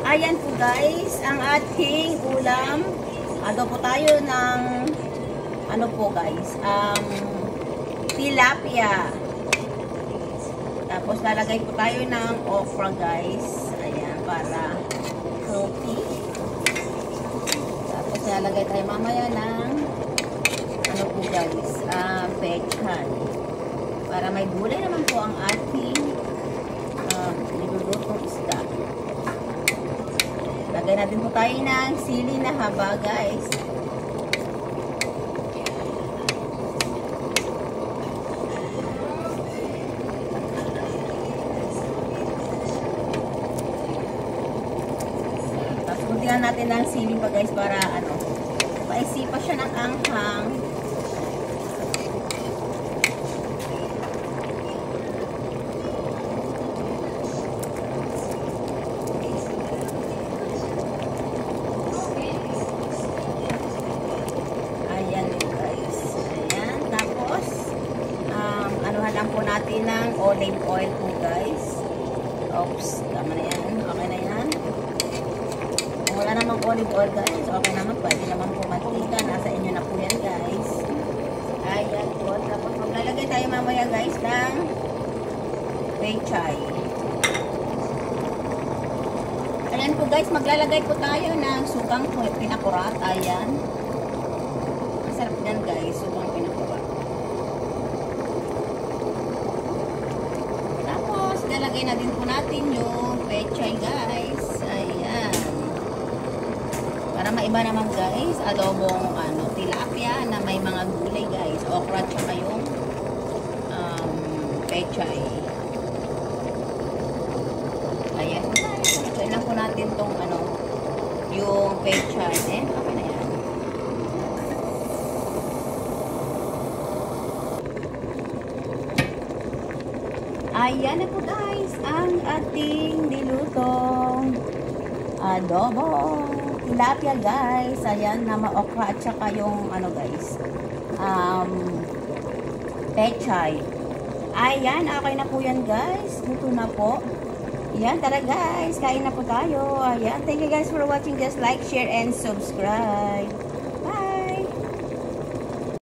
Ayan po guys, ang ating ulam. Adobo tayo ng ano po guys, tilapia. Tapos lalagay po tayo ng okra guys. Ayan, para fruity. Tapos lalagay tayo mamaya ng ano po guys, pechay. Para may gulay naman po ang ating nilulutong isda. Lagay natin po tayo ng sili na haba guys. Tapos kuntihan natin ng sili pa guys para ano, paisipa siya ng anghang. Lang po natin ng olive oil po guys. Oops, tama na yan. Okay na yan. Kung wala namang olive oil guys, okay naman. Pwede naman po mantika. Nasa inyo na po yan guys. Ayan po. Tapos maglalagay tayo mamaya guys ng pechay. Ayan po guys, maglalagay po tayo ng sugang pinakurat. Ayan. Masarap yan guys, sugang pinakurat. Lalagay na din po natin yung pechay guys. Ayan. Para maiba naman guys, adobong tilapia na may mga gulay guys. Okra tsaka yung pechay. Ayan. Ito lang po natin tong yung pechay. Okay na yan. Ayan na po guys, ang ating nilutong adobo tilapia guys. Ayan, na maokra at saka yung guys, pechay. Ayan, okay na po yan guys. Luto na po. Ayan, tara guys, kain na po tayo. Ayan, thank you guys for watching. Just like, share, and subscribe.